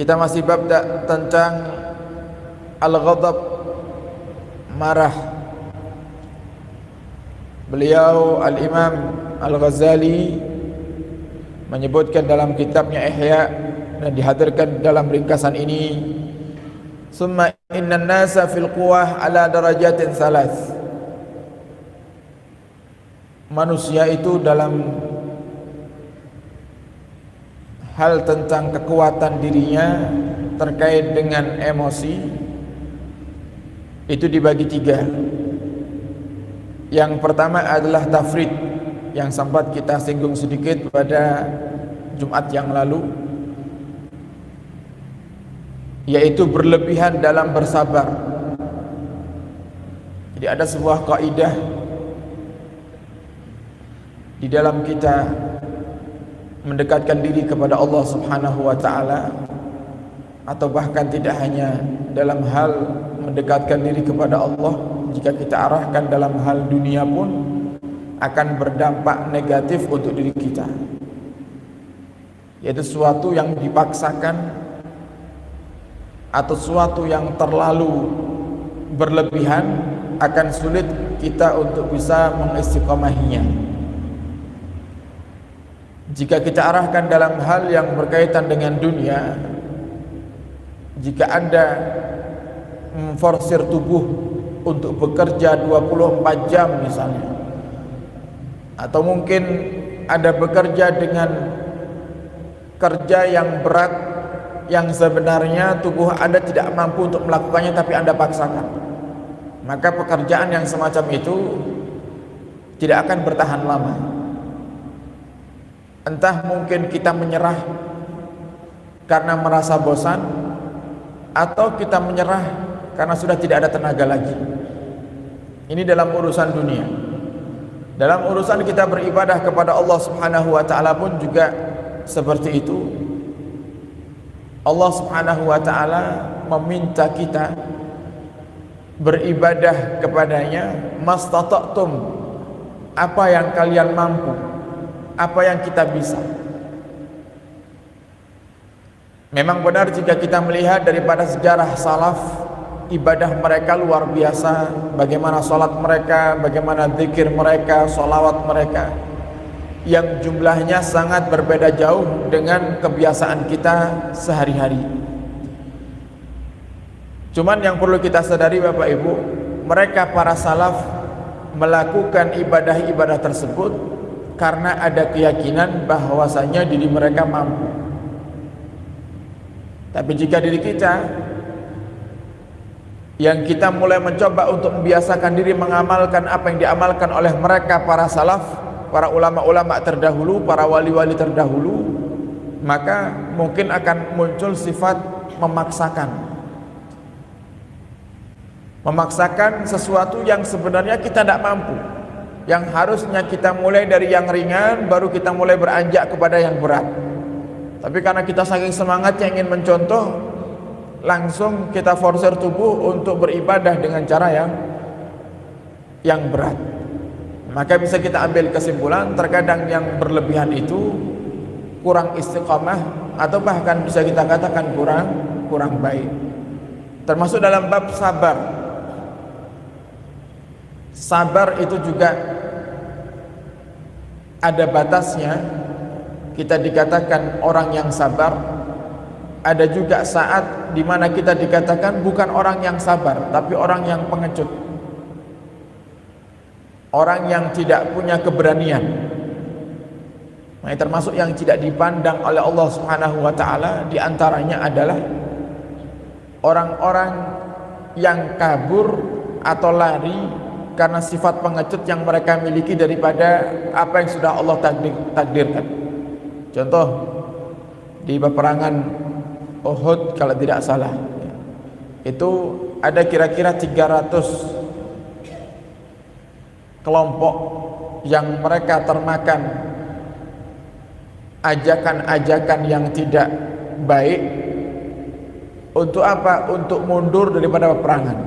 Kita masih bab tentang al-ghadab, marah. Beliau Al-Imam Al-Ghazali menyebutkan dalam kitabnya Ihya dan dihadirkan dalam ringkasan ini, summa innan nasa fil quwah ala darajatin salas. Manusia itu dalam hal tentang kekuatan dirinya terkait dengan emosi itu dibagi tiga. Yang pertama adalah tafrid, yang sempat kita singgung sedikit pada Jumat yang lalu, yaitu berlebihan dalam bersabar. Jadi ada sebuah kaidah di dalam kita mendekatkan diri kepada Allah Subhanahu wa ta'ala, atau bahkan tidak hanya dalam hal mendekatkan diri kepada Allah, jika kita arahkan dalam hal dunia pun akan berdampak negatif untuk diri kita, yaitu sesuatu yang dipaksakan atau sesuatu yang terlalu berlebihan akan sulit kita untuk bisa mengistiqomahinya. Jika kita arahkan dalam hal yang berkaitan dengan dunia, jika Anda memforsir tubuh untuk bekerja 24 jam misalnya, atau mungkin Anda bekerja dengan kerja yang berat yang sebenarnya tubuh Anda tidak mampu untuk melakukannya tapi Anda paksakan, maka pekerjaan yang semacam itu tidak akan bertahan lama. Entah mungkin kita menyerah karena merasa bosan, atau kita menyerah karena sudah tidak ada tenaga lagi. Ini dalam urusan dunia. Dalam urusan kita beribadah kepada Allah Subhanahu wa ta'ala pun juga seperti itu. Allah Subhanahu wa ta'ala meminta kita beribadah kepadanya mastata'tum, apa yang kalian mampu, apa yang kita bisa. Memang benar jika kita melihat daripada sejarah salaf, ibadah mereka luar biasa. Bagaimana salat mereka, bagaimana zikir mereka, salawat mereka, yang jumlahnya sangat berbeda jauh dengan kebiasaan kita sehari-hari. Cuman yang perlu kita sadari Bapak Ibu, mereka para salaf melakukan ibadah-ibadah tersebut karena ada keyakinan bahwasanya diri mereka mampu. Tapi jika diri kita yang kita mulai mencoba untuk membiasakan diri mengamalkan apa yang diamalkan oleh mereka para salaf, para ulama-ulama terdahulu, para wali-wali terdahulu, maka mungkin akan muncul sifat memaksakan sesuatu yang sebenarnya kita tidak mampu, yang harusnya kita mulai dari yang ringan baru kita mulai beranjak kepada yang berat. Tapi karena kita saking semangatnya ingin mencontoh, langsung kita forsir tubuh untuk beribadah dengan cara yang berat. Maka bisa kita ambil kesimpulan, terkadang yang berlebihan itu kurang istiqamah, atau bahkan bisa kita katakan kurang baik. Termasuk dalam bab sabar. Sabar itu juga ada batasnya. Kita dikatakan orang yang sabar, ada juga saat dimana kita dikatakan bukan orang yang sabar, tapi orang yang pengecut, orang yang tidak punya keberanian. Nah, termasuk yang tidak dipandang oleh Allah Subhanahu wa ta'ala diantaranya adalah orang-orang yang kabur atau lari karena sifat pengecut yang mereka miliki daripada apa yang sudah Allah takdirkan. Contoh di peperangan Uhud kalau tidak salah, itu ada kira-kira 300 kelompok yang mereka termakan ajakan-ajakan yang tidak baik. Untuk apa? Untuk mundur daripada peperangan.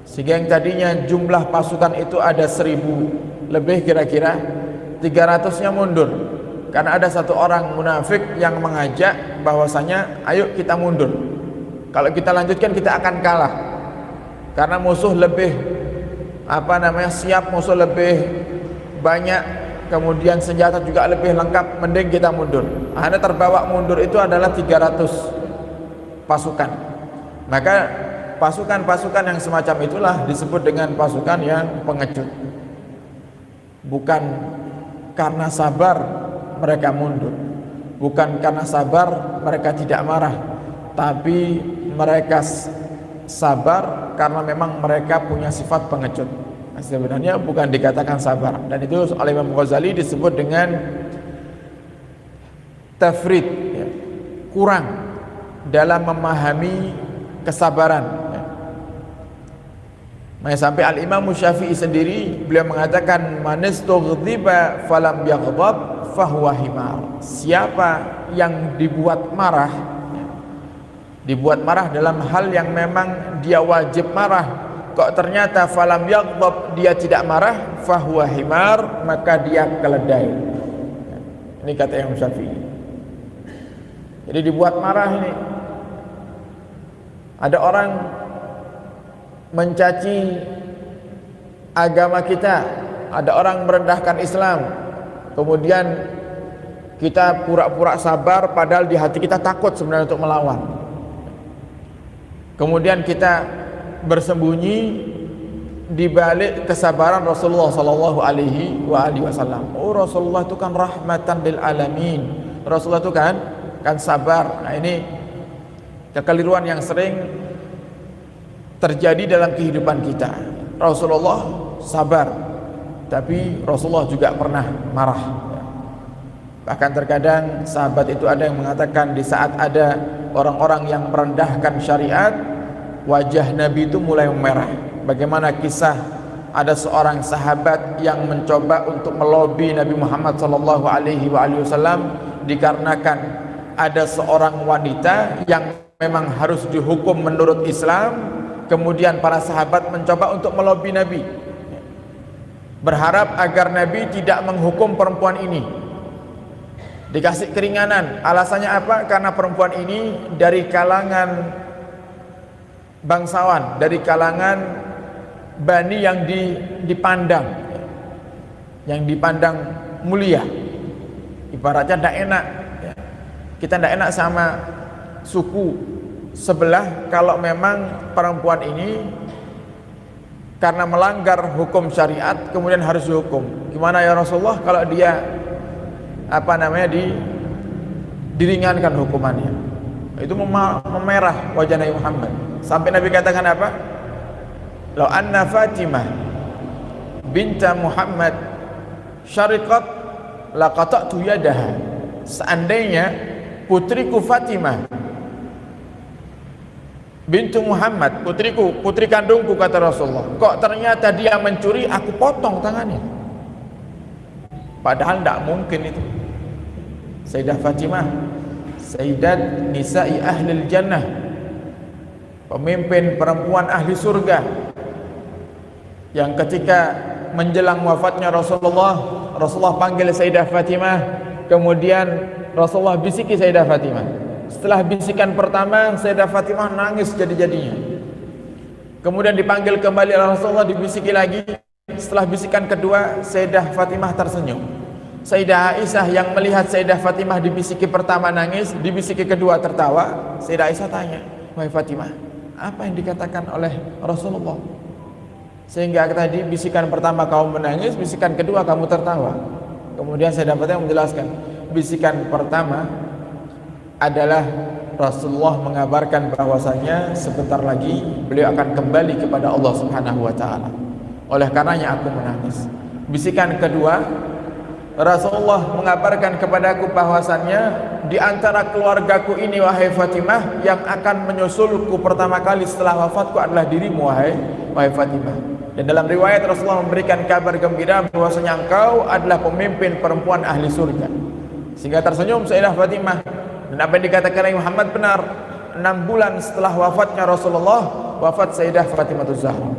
Sehingga yang tadinya jumlah pasukan itu ada 1000 lebih, kira-kira 300-nya mundur karena ada satu orang munafik yang mengajak bahwasanya ayo kita mundur. Kalau kita lanjutkan kita akan kalah. Karena musuh lebih siap, musuh lebih banyak, kemudian senjata juga lebih lengkap, mending kita mundur. Anda terbawa mundur itu adalah 300 pasukan. Maka pasukan-pasukan yang semacam itulah disebut dengan pasukan yang pengecut. Bukan karena sabar mereka mundur, bukan karena sabar mereka tidak marah, tapi mereka sabar karena memang mereka punya sifat pengecut. Sebenarnya bukan dikatakan sabar, dan itu oleh Imam Ghazali disebut dengan tafrid, ya, kurang dalam memahami kesabaran. Sampai Al-Imam Syafi'i sendiri beliau mengatakan manistughdiba falam yaghdab fahuwa himar. Siapa yang dibuat marah dalam hal yang memang dia wajib marah, kok ternyata falam yaghdab, dia tidak marah, fahuwa himar, maka dia keledai. Ini kata Imam Syafi'i. Jadi dibuat marah ini. Ada orang mencaci agama kita, ada orang merendahkan Islam, kemudian kita pura-pura sabar padahal di hati kita takut sebenarnya untuk melawan. Kemudian kita bersembunyi di balik kesabaran Rasulullah sallallahu alaihi wasallam. Oh, Rasulullah itu kan rahmatan lil alamin. Rasulullah itu kan sabar. Nah, ini kekeliruan yang sering terjadi dalam kehidupan kita. Rasulullah sabar, tapi Rasulullah juga pernah marah. Bahkan terkadang sahabat itu ada yang mengatakan di saat ada orang-orang yang merendahkan syariat, wajah Nabi itu mulai memerah. Bagaimana kisah ada seorang sahabat yang mencoba untuk melobi Nabi Muhammad sallallahu alaihi wasallam dikarenakan ada seorang wanita yang memang harus dihukum menurut Islam. Kemudian para sahabat mencoba untuk melobi Nabi, berharap agar Nabi tidak menghukum perempuan ini, dikasih keringanan. Alasannya apa? Karena perempuan ini dari kalangan bangsawan, dari kalangan bani yang dipandang mulia. Ibaratnya tidak enak, kita tidak enak sama suku sebelah kalau memang perempuan ini karena melanggar hukum syariat kemudian harus dihukum. Gimana ya Rasulullah kalau dia diringankan hukumannya? Itu memerah wajah Nabi Muhammad sampai Nabi katakan apa? Law anna Fatimah binta Muhammad syariqat laqata'tu yadaha. Seandainya putriku Fatimah bintu Muhammad, putriku, putri kandungku, kata Rasulullah, kok ternyata dia mencuri, aku potong tangannya. Padahal tidak mungkin itu. Sayyidah Fatimah, Sayyidat Nisa'i Ahlil Jannah, pemimpin perempuan ahli surga, yang ketika menjelang wafatnya Rasulullah panggil Sayyidah Fatimah, kemudian Rasulullah bisiki Sayyidah Fatimah. Setelah bisikan pertama, Sayyidah Fatimah nangis jadi-jadinya. Kemudian dipanggil kembali Rasulullah, dibisiki lagi. Setelah bisikan kedua, Sayyidah Fatimah tersenyum. Sayyidah Aisyah yang melihat Sayyidah Fatimah dibisiki pertama nangis, dibisiki kedua tertawa. Sayyidah Aisyah tanya, "Wahai Fatimah, apa yang dikatakan oleh Rasulullah sehingga tadi bisikan pertama kamu menangis, bisikan kedua kamu tertawa?" Kemudian Sayyidah Fatimah menjelaskan, bisikan pertama adalah Rasulullah mengabarkan bahwasanya sebentar lagi beliau akan kembali kepada Allah Subhanahu wa taala. Oleh karenanya aku menangis. Bisikan kedua, Rasulullah mengabarkan kepadaku bahwasannya di antara keluargaku ini wahai Fatimah, yang akan menyusulku pertama kali setelah wafatku adalah dirimu wahai Fatimah. Dan dalam riwayat Rasulullah memberikan kabar gembira bahwasanya engkau adalah pemimpin perempuan ahli surga. Sehingga tersenyum Sayyidah Fatimah. Dan apa yang dikatakan Nabi Muhammad benar. 6 bulan setelah wafatnya Rasulullah, wafat Sayyidah Fatimah Zahra.